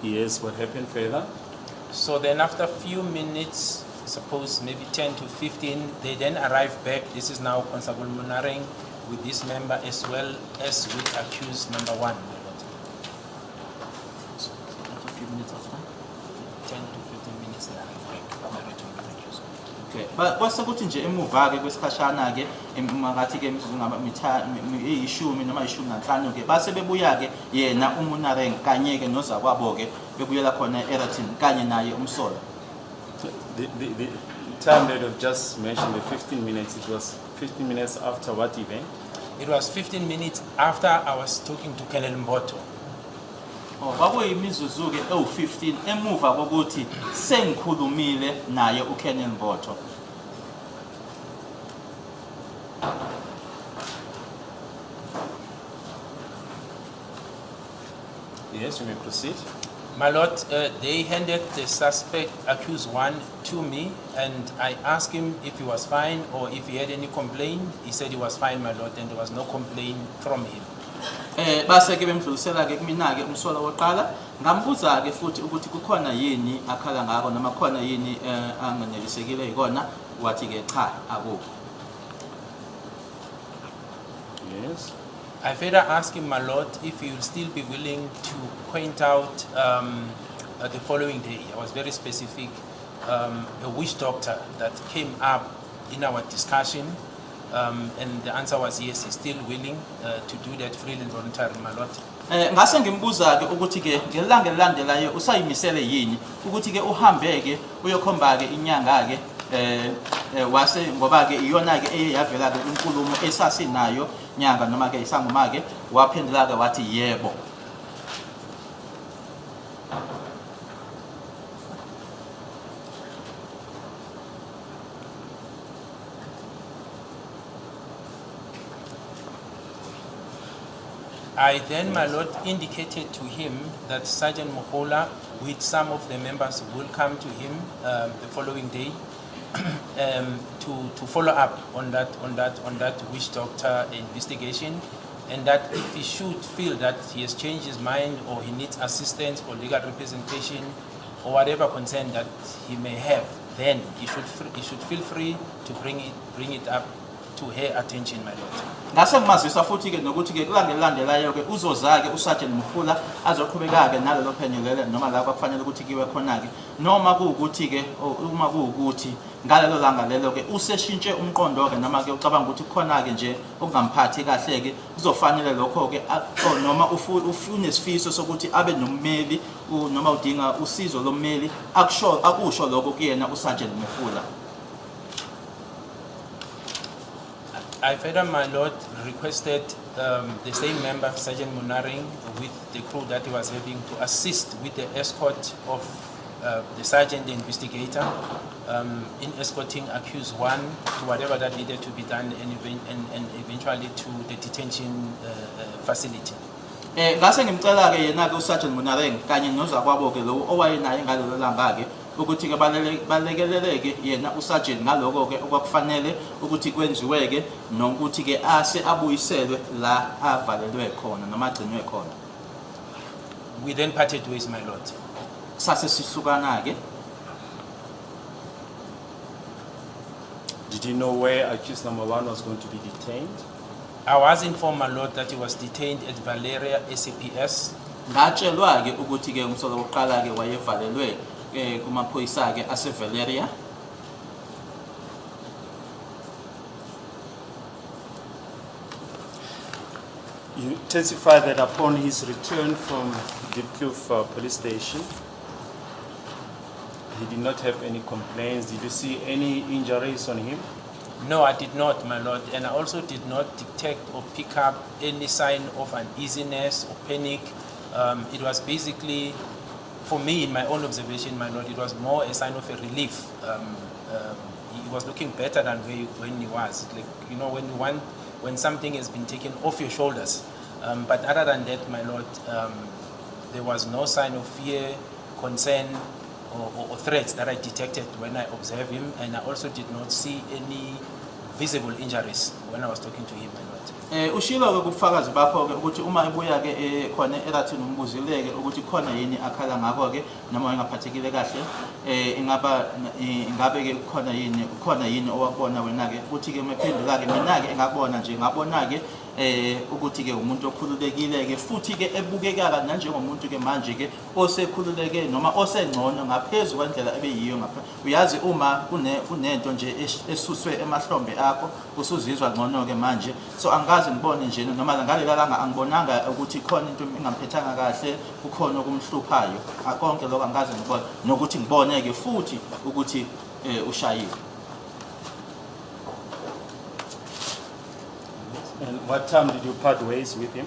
Yes, what happened further? So then after a few minutes, suppose maybe 10 to 15, they then arrive back. This is now Constable Munareng with this member as well as with accused number 1, my lord. So, after a few minutes after? 10 to 15 minutes they arrive back. Narrating with accused. Okay. But what's the good thing emuva-ke kwesikashana-ke ngathi-ke iyishumi noma ishumi nanhlanu-ke base bebuya-ke yena uMunareng kanye-ke nozakwabo-ke bebuyela khona e-Eraton kanye naye umsolwa. The time that I've just mentioned, the 15 minutes, it was 15 minutes after what event? It was 15 minutes after I was talking to Colonel Mboto. Kwakuyimizuzu-ke ewu-15 emuva kokuthi sengikhulumile naye uKolonel Mboto. Yes, you may proceed. My lord, they handed the suspect, accused 1, to me, and I asked him if he was fine or if he had any complaint. He said he was fine, my lord, and there was no complaint from him. Base-ke bemdlulisela-ke kumina-ke umsolwa wokuqala ngambuza-ke futhi ukuthi kukhona yini akhala ngako noma khona yini anganelisekile yikona wathi-ke cha akukho. Yes. I further asked him, my lord, if he will still be willing to point out the following day. I was very specific, a witch doctor that came up in our discussion, and the answer was yes, he's still willing to do that freely and voluntarily, my lord. Ngase ngimbuza-ke ukuthi-ke ngelanga elilandelayo usayimisele yini ukuthi-ke uhambe-ke uyokhomba-ke inyanga-ke wase ngoba-ke iyona-ke eyavela-ke inkulumo esasinayo nyanga noma-ke isangoma-ke waphendula-ke wathi yebo. I then, my lord, indicated to him that Sergeant Mohola with some of the members will come to him the following day to follow up on that witch doctor investigation, and that if he should feel that he has changed his mind or he needs assistance for legal representation or whatever concern that he may have, then he should feel free to bring it up to her attention, my lord. Ngase ngimazisa futhi-ke nokuthi-ke kulandelayo-ke uzoza-ke uSergeant Mohola azoqhubeka-ke nalelo phenyo noma la kufanele ukuthi kiwe khona-ke noma kuwukuthi-ke uma kuwukuthi ngalelo langa lelo-ke useshintshe umqondo-ke noma-ke ucabanga ukuthi kukhona-ke nje okungamphathi kahle-ke kuzofanele lokho-ke noma unesifiso sokuthi abe nommeli noma udinga usizo lommeli akusho lokho kuyena uSergeant Mohola. I further, my lord, requested the same member, Sergeant Munareng, with the crew that he was having to assist with the escort of the sergeant, the investigator, in escorting accused 1 to whatever that needed to be done and eventually to the detention facility. Ngase ngimcela-ke yena-ke uSergeant Munareng kanye nozakwabo-ke lo owayenaye ngalelo langa-ke ukuthi-ke balekeleleke yena uSergeant ngaloko-ke okwakufanele ukuthi kwenziwe-ke nokuthi-ke ase abuyiselwe la avalelwe khona noma agcinwe khona. We then parted ways, my lord. Sase sihlukana-ke. Did you know where accused number 1 was going to be detained? I was informed, my lord, that he was detained at Valeria SAPS. Ngatshelwa-ke ukuthi-ke umsolwa wokuqala-ke wayevalelwe kumaphoyisa-ke ase-Valeria. You testify that upon his return from Diepkloof police station, he did not have any complaints. Did you see any injuries on him? No, I did not, my lord, and I also did not detect or pick up any sign of uneasiness or panic. It was basically, for me, in my own observation, my lord, it was more a sign of a relief. He was looking better than when he was. Like, you know, when something has been taken off your shoulders. But other than that, my lord, there was no sign of fear, concern, or threats that I detected when I observed him, and I also did not see any visible injuries when I was talking to him, my lord. Ushilo-ke kubufakazi bakho-ke ukuthi uma ebuya-ke khona erathini umbuzile-ke ukuthi khona yini akhala ngakho-ke noma engaphathekile kahle ingabe-ke khona yini owakubona wena-ke ukuthi-ke mephendula-ke mina-ke engakubona nje ngabona-ke ukuthi-ke umuntu okhululekile-ke futhi-ke ebukeka nanjengomuntu-ke manje-ke osekhululeke noma osengcono ngaphezu kwendlela ebeyiyo ngapha. Uyazi uma kunento nje esuswe emahlombe akho usuzizwa ngcono-ke manje, so angazi ngibone nje noma ngalela langa angibonanga ukuthi khona into engamphethanga kahle, kukhona okumhluphayo, konke lokho angazi ngibone nokuthi ngibone-ke futhi ukuthi ushayiwe. And what time did you part ways with him?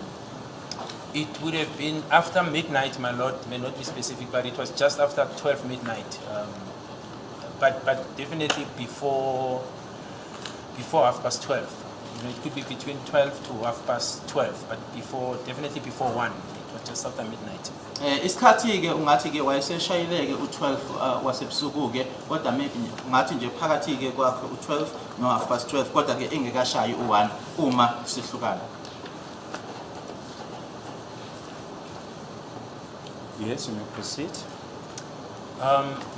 It would have been after midnight, my lord, may not be specific, but it was just after 12 midnight. But definitely before 12:30. It could be between 12 to 12:30, but definitely before 1. It was just after midnight. Isikhathi-ke ungathi-ke wayeseshayileke u-12 wasebusuku-ke, kodwa maybe ungathi nje phakathi-ke kwakhe u-12 no 12:30, kodwa-ke engekashayi u-1 uma sihlukana. Yes, you may proceed.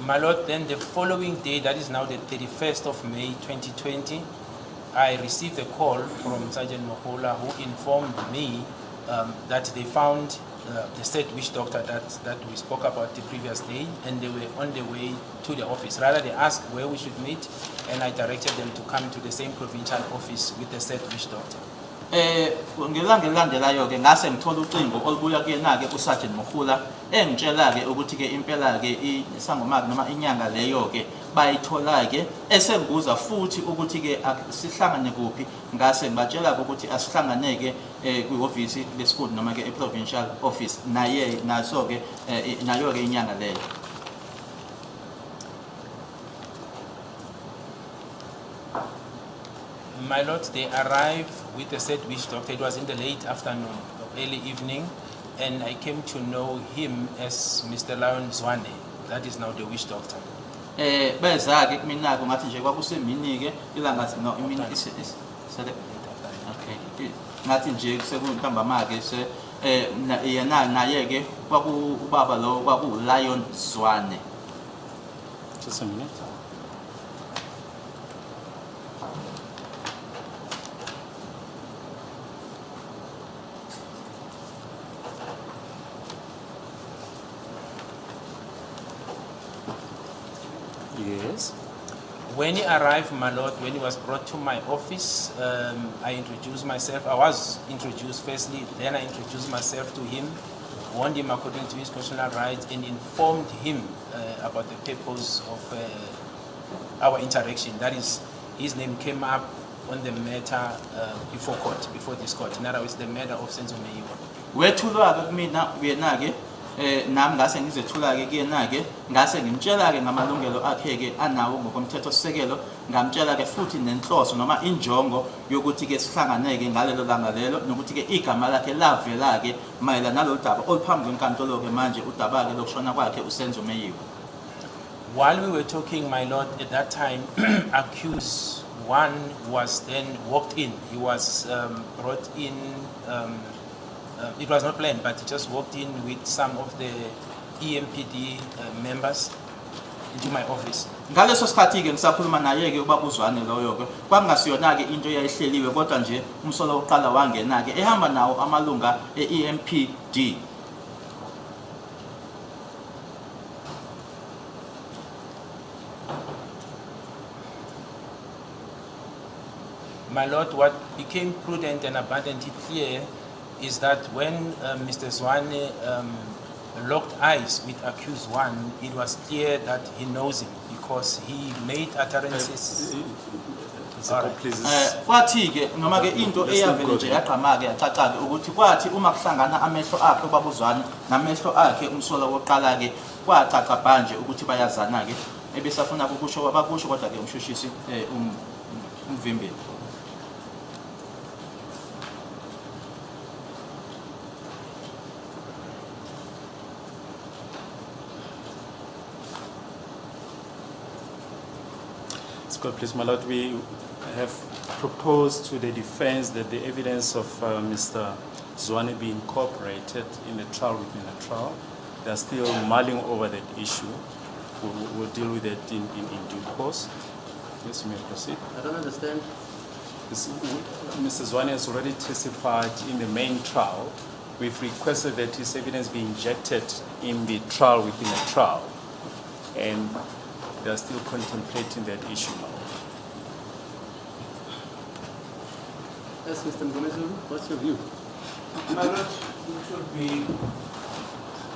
My lord, then the following day, that is now the 31st of May 2020, I received a call from Sergeant Mohola, who informed me that they found the said witch doctor that we spoke about the previous day, and they were on their way to the office. Rather, they asked where we should meet, and I directed them to come to the same provincial office with the said witch doctor. Ngelanga elilandelayo-ke ngase ngithola ucingo olubuya kuyena-ke uSergeant Mohola engitshela-ke ukuthi-ke impela-ke isangoma noma inyanga leyo-ke bayithola-ke esengibuza futhi ukuthi-ke sihlangane kuphi. Ngase ngibatshela-ke ukuthi asihlanganeke kwihhovisi lesikhulu noma-ke e-provincial office naso-ke nayo-ke inyanga leyo. My lord, they arrived with the said witch doctor. It was in the late afternoon, early evening, and I came to know him as Mr. Lion Zwane. That is now the witch doctor. Beza-ke kumina-ke ngathi nje kwakusemini-ke ilanga no imini okay ngathi nje sekuntambama-ke yena naye-ke ubaba lo kwaku-Lion Zwane. Just a minute. Yes. When he arrived, my lord, when he was brought to my office, I introduced myself. I was introduced firstly, then I introduced myself to him, warned him according to his constitutional rights, and informed him about the purpose of our interaction. That is, his name came up on the matter before court, before this court. In other words, the matter of Senzo Meyiwa. Wethulwa-ke kumina wena-ke nami ngase ngizethula-ke kuyena-ke ngase ngimtshela-ke ngamalungelo akhe-ke anawo ngokomthethosisekelo, ngamtshela-ke futhi nenhloso noma injongo yokuthi-ke sihlanganeke ngalelo langa lelo, nokuthi-ke igama lakhe lavela-ke mayelana nalolu daba oluphambi kwenkantolo-ke manje udaba-ke lokushona kwakhe uSenzo Meyiwa. While we were talking, my lord, at that time, accused one was then walked in. He was brought in. It was not planned, but he just walked in with some of the EMPD members into my office. Ngaleso sikhathi-ke ngisakhuluma naye-ke ubaba uZwane loyo-ke kwakungasiyona-ke into eyayihleliwe, kodwa nje umsolo wokuqala wangena-ke ehamba nawo amalunga e-EMPD. My lord, what became prudent and abundantly clear is that when Mr. Zwane locked eyes with accused one, it was clear that he knows him because he made utterances. Kwathi-ke noma-ke into eyavele nje yaqhamuka-ke yacaca-ke ukuthi kwathi uma kuhlangana amehlo akhe ubaba uZwane namehlo akhe umsolo wokuqala-ke kwacaca banje ukuthi bayazana-ke ebesafuna bakusho kodwa-ke umshushisi umvimbeli. God, please, my Lord, we have proposed to the defense that the evidence of Mr. Zwane be incorporated in the trial within the trial. They are still mulling over that issue. We'll deal with it in due course. Yes, you may proceed. I don't understand. Mr. Zwane has already testified in the main trial. We've requested that his evidence be injected in the trial within the trial. And they are still contemplating that issue now. Yes, Mr. Mgomezulu, what's your view? My Lord, it will be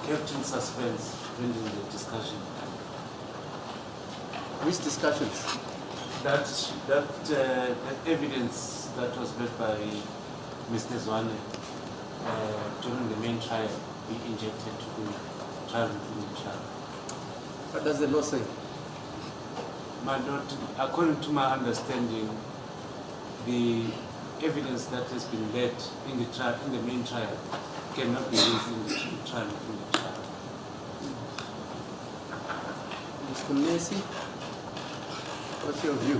kept in suspense during the discussion. Which discussions? That evidence that was made by Mr. Zwane during the main trial be injected to the trial within the trial. What does the law say? My Lord, according to my understanding, the evidence that has been led in the trial, in the main trial, cannot be used in the trial within the trial. Mr. Messi, what's your view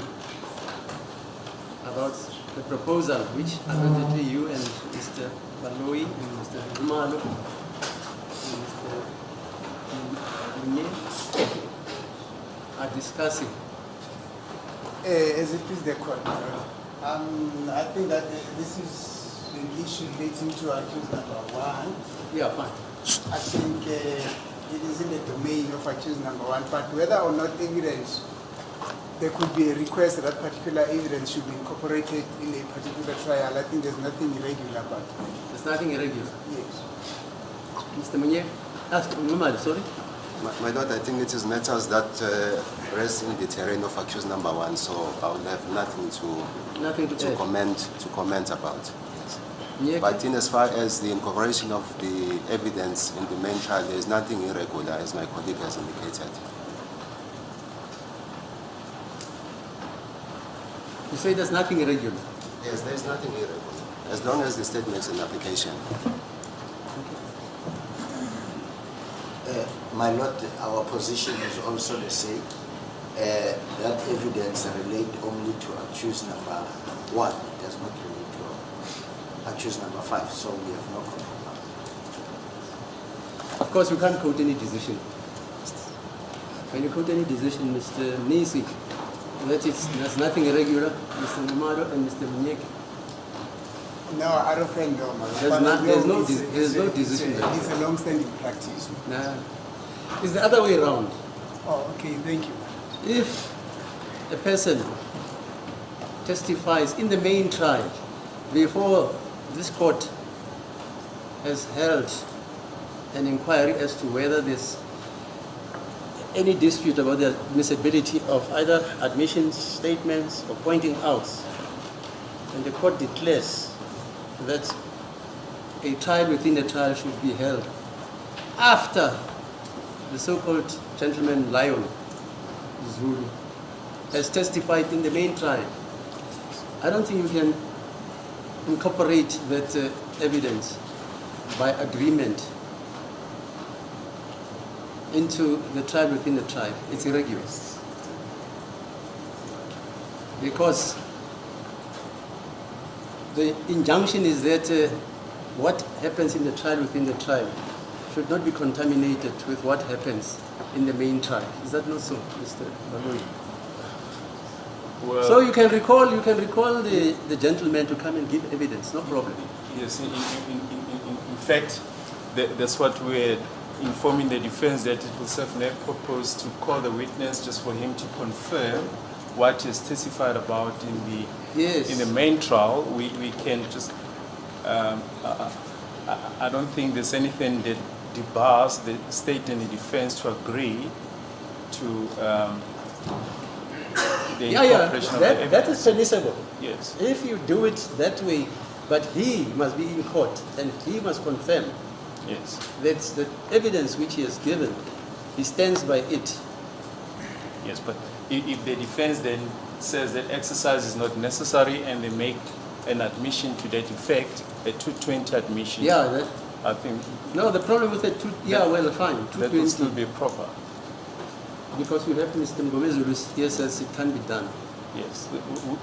about the proposal which allegedly you and Mr. Baloyi and Mr. Umalo and Mr. Munye are discussing? As it is the court, I think that this is an issue relating to accused number 1. Yeah, fine. I think it is in the domain of accused number 1, but whether or not evidence, there could be a request that particular evidence should be incorporated in a particular trial. I think there's nothing irregular about it. There's nothing irregular. Yes. Mr. Munye? Umalo, sorry? My Lord, I think it is matters that rest in the terrain of accused number 1, so I will have nothing to comment about. Yes. But in as far as the incorporation of the evidence in the main trial, there is nothing irregular, as my colleague has indicated. You say there's nothing irregular? Yes, there is nothing irregular, as long as the state makes an application. My Lord, our position is also the same. That evidence relate only to accused number 1. It does not relate to accused number 5, so we have no problem. Of course, you can't quote any decision. When you quote any decision, Mr. Nisi, there's nothing irregular, Mr. Numaro and Mr. Munyeki. No, I don't think no. There's no decision. It's a long-standing practice. Nah. It's the other way around. Oh, okay, thank you. If a person testifies in the main trial before this court has held an inquiry as to whether there's any dispute about the admissibility of either admissions, statements, or pointing out, and the court declares that a trial within a trial should be held after the so-called gentleman Lion Zulu has testified in the main trial, I don't think you can incorporate that evidence by agreement into the trial within the trial. It's irregular. Because the injunction is that what happens in the trial within the trial should not be contaminated with what happens in the main trial. Is that not so, Mr. Baloyi? Well, so you can recall the gentleman to come and give evidence, no problem. Yes, in fact, that's what we're informing the defense, that it will serve no purpose to call the witness just for him to confirm what he has testified about in the main trial. We can just, I don't think there's anything that debars the state and the defense to agree to the incorporation of the evidence. That is permissible. Yes. If you do it that way, but he must be in court and he must confirm. Yes. That's the evidence which he has given. He stands by it. Yes, but if the defense then says that exercise is not necessary and they make an admission to that effect, a 220 admission. Yeah, I think. No, the problem with it, fine. That will still be proper. Because you have Mr. Mgomezulu here says it can be done. Yes,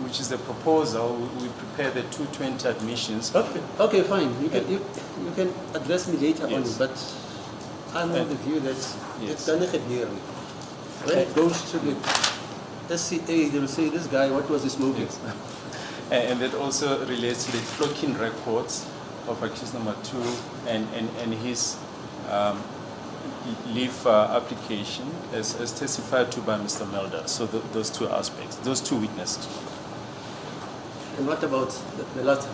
which is the proposal. We prepare the 220 admissions. Okay, fine. You can address me later on, Yes. but I'm of the view that Yes. it's done here. When it goes to the SCA, they will say, this guy, what was he smoking? Yes. And that also relates to the clocking records of accused number 2 and his leave application as testified to by Mr. Melder. So those two aspects, those two witnesses. And what about the latter?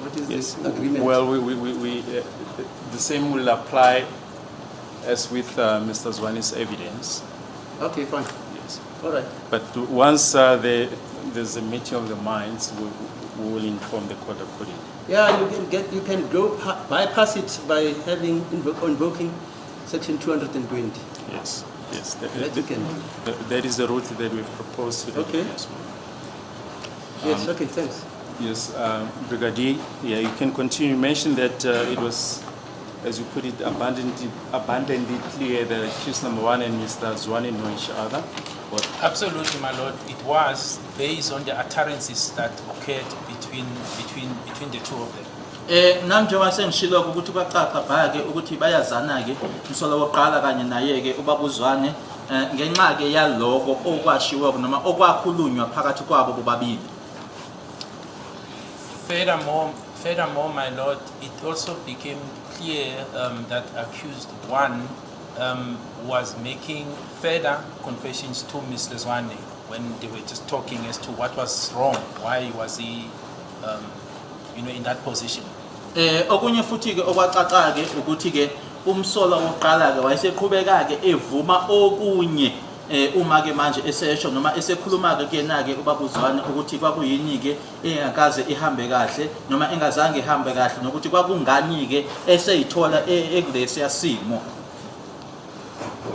What is this agreement? Well, the same will apply as with Mr. Zwani's evidence. Okay, fine. Yes. All right. But once there's a meeting of the minds, we will inform the court accordingly. Yeah, you can go bypass it by having invoking section 220. Yes, yes. That is the route that we've proposed to the Okay. defense. Yes, okay, thanks. Yes, Brigadier, yeah, you can continue. You mentioned that it was, as you put it, abundantly clear that accused number 1 and Mr. Zwani know each other. Absolutely, my lord. It was based on the utterances that occurred between the two of them. Njengoba sengishilo ukuthi kwacaca bhake ukuthi bayazana ke umsolo woqala kanye naye ke ubabuzwane ngenxa ke yaloko okwashiwo noma okwakhulunywa phakathi kwabo bobabili. Furthermore, my lord, it also became clear that accused 1 was making further confessions to Mr. Zwane when they were just talking as to what was wrong, why was he, in that position. Okunye futhi ke okwacaca ke ukuthi ke umsolo woqala ke wayeseqhubeka ke evuma okunye uma ke manje esesho noma esekhuluma ke kuyena ke ubabuzwane ukuthi kwakuyini ke engakaze ihambe kahle noma engazange ihambe kahle nokuthi kwakungani ke eseyithola ekulesi yasimo.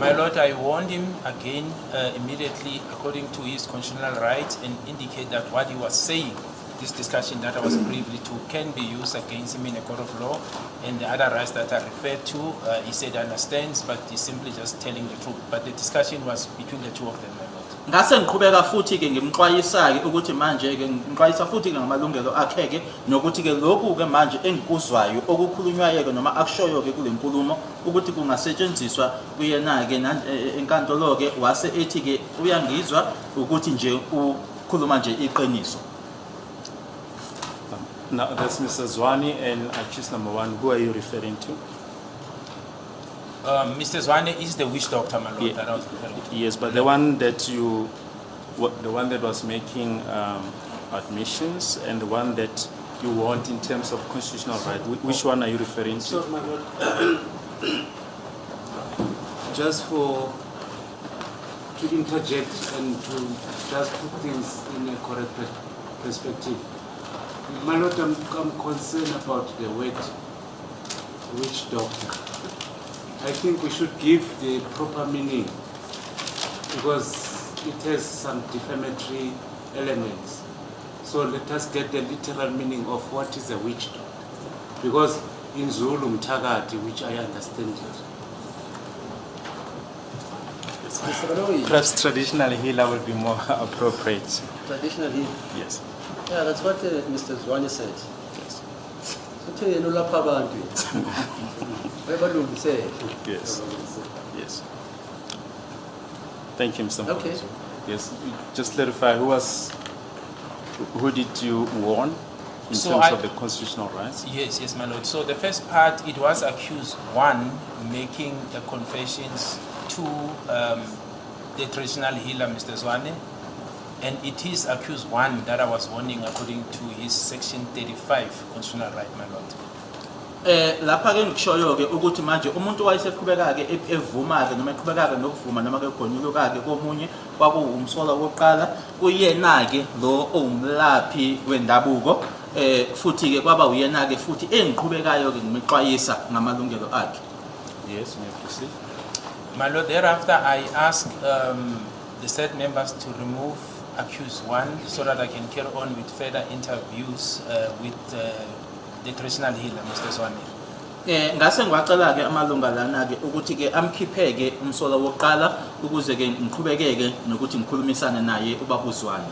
My lord, I warned him again immediately according to his constitutional rights and indicate that what he was saying, this discussion that I was privy to, can be used against him in a court of law, and the other rights that I referred to, he said he understands, but he's simply just telling the truth. But the discussion was between the two of them, my lord. Ngase ngiqhubeka futhi ke ngimxwayisa ke ukuthi manje ke ngixwayisa futhi ke ngamalungelo akhe ke nokuthi ke lokhu ke manje engikuzwayo okukhulunywayo ke noma akushoyo ke kule nkulumo ukuthi kungasetshenziswa kuyena ke enkantolo ke wase ethi ke uyangizwa ukuthi nje ukhuluma nje iqiniso. Now that's Mr. Zwani and accused number 1. Who are you referring to? Mr. Zwane is the witch doctor, my lord, that I was referring to. Yes, but the one that was making admissions and the one that you want in terms of constitutional right, which one are you referring to? So, my lord, just to interject and to just put things in a correct perspective. My lord, I'm concerned about the word witch doctor. I think we should give the proper meaning because it has some defamatory elements. So let us get the literal meaning of what is a witch doctor. Because in Zulu, mthakati, which I understand Perhaps traditional healer will be more appropriate. Traditional healer? Yes. Yeah, that's what Mr. Zwane said. Yes. Yes. Yes. Thank you, Mr. Mokhosi. Okay. Yes. Just clarify who did you warn in terms of the constitutional rights? Yes, my lord. So the first part, it was accused 1 making the confessions to the traditional healer, Mr. Zwane, and it is accused 1 that I was warning according to his section 35 constitutional right, my lord. Lapha ke ngishoyo ke ukuthi manje umuntu wayeseqhubeka ke evuma ke noma eqhubeka ke nokuvuma noma ke gonyuluka ke komunye kwakuwumsola wokuqala kuyena ke lo owumlaphi wendabuko futhi ke kwaba uyena ke futhi engiqhubekayo ke ngimexwayisa ngamalungelo akhe. Yes, may I proceed? My lord, thereafter I asked the said members to remove accused 1 so that I can carry on with further interviews with the traditional healer, Mr. Zwane. Ngase ngiwacela ke amalunga lana ke ukuthi ke amkhiphe ke umsola wokuqala ukuze ke ngiqhubekeke nokuthi ngikhulumisane naye ubabuzwane.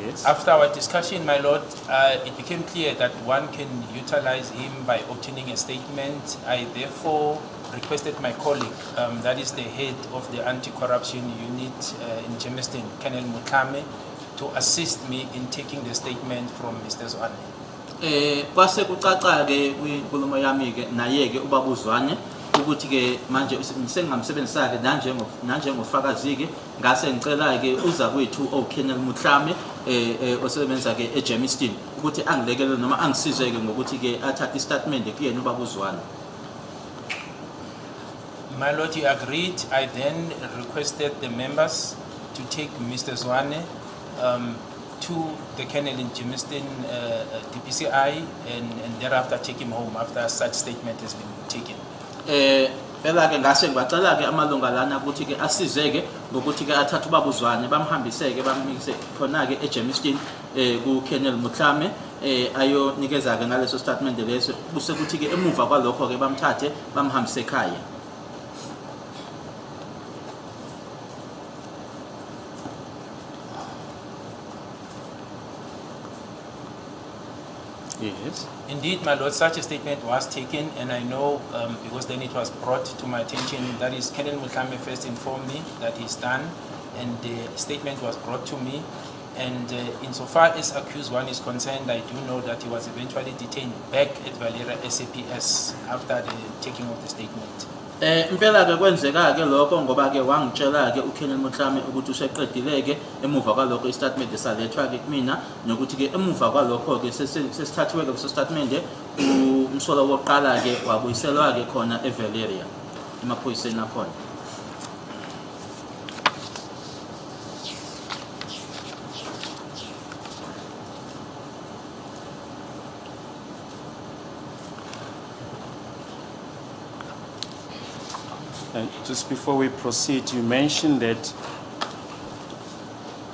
Yes. After our discussion, my lord, it became clear that one can utilize him by obtaining a statement. I therefore requested my colleague, that is the head of the anti-corruption unit in Germiston, Colonel Mutlame, to assist me in taking the statement from Mr. Zwane. Kwase kucaca ke kwinkulumo yami ke naye ke ubaba uZwane ukuthi ke manje sengamsebenzisa ke nanjengofakazi ke ngase ngicela ke uza kwethu oKenneth Mutlame osebenza ke eGermiston ukuthi angilekele noma angisize ke ngokuthi ke athathe istatement kuyena ubaba uZwane. My lord, he agreed. I then requested the members to take Mr. Zwane to the kennel in Germiston DPCI and thereafter take him home after such statement has been taken. Phela ke ngase ngibacela ke amalunga lana ukuthi ke asizeke ngokuthi ke athathe ubaba uZwane bamhambise ke bamikise khona ke eGermiston ku Colonel Mutlame ayonikeza ke ngaleso statement leso buse kuthi ke emuva kwalokho ke bamthathe bamhambise ekhaya. Yes. Indeed, my lord, such a statement was taken, and I know because then it was brought to my attention, that is, Colonel Mutlame first informed me that he's done, and the statement was brought to me. And insofar as accused one is concerned, I do know that he was eventually detained back at Valera SAPS after the taking of the statement. Impela ke kwenzeka ke lokho ngoba ke wangitshela ke uKenneth Mutlame ukuthi useqedile ke emuva kwalokho istatement esalethwa ke kumina nokuthi ke emuva kwalokho ke sesithathiwe ke so statement umsolo wokuqala ke wabuyiselwa ke khona eValeria emaphoyiseni akhona. And just before we proceed, you mentioned that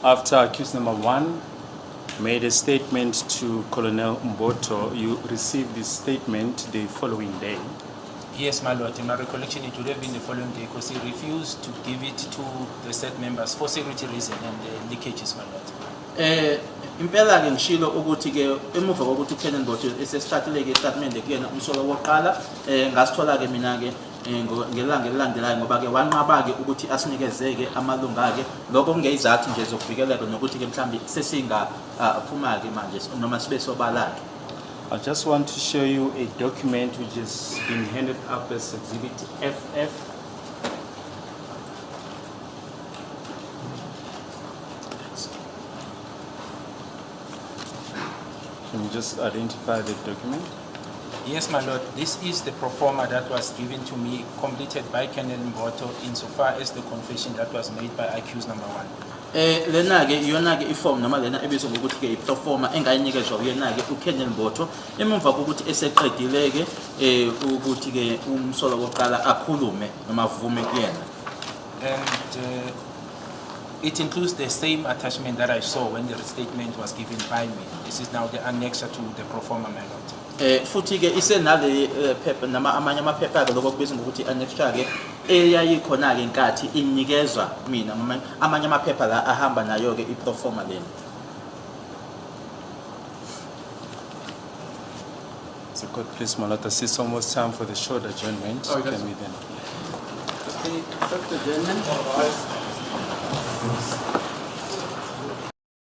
after accused number 1 made a statement to Colonel Mboto, you received this statement the following day. Yes, my lord. In my recollection, it would have been the following day because he refused to give it to the said members for security reasons and the leakages, my lord. Impela ke ngishilo ukuthi ke emuva kokuthi uKenneth Mboto esesithathile ke statement kuyena umsolo wokuqala ngasithola ke mina ke ngelanga elilandelayo ngoba ke wanqaba ke ukuthi asinikeze ke amalunga ke lokho kungeyizathu nje zokuvikeleka nokuthi ke mhlambi sesinga aphuma ke manje noma sibe sobala ke. I just want to show you a document which has been handed up as Exhibit FF. Can you just identify the document? Yes, my lord. This is the proforma that was given to me, completed by Colonel Mboto, insofar as the confession that was made by accused number 1. Lena ke iyona ke iform noma lena ebizwa ngokuthi ke iproforma engayinikezwa uyena ke uKenneth Mboto emva kokuthi eseqedile ke ukuthi ke umsolo wokuqala akhulume noma avume kuyena. And it includes the same attachment that I saw when the statement was given by me. This is now the annexure to the proforma, my lord. Futhi ke isenale phepha nama amanye amaphepha ke lokho kubizwa ngokuthi annexure ke eyayikhona ke inkathi inikezwa mina amanye amaphepha la ahamba nayo ke iproforma lena. So court, please, my lord, it's almost time for the short adjournment. Oh, Can we then? Okay, short adjournment.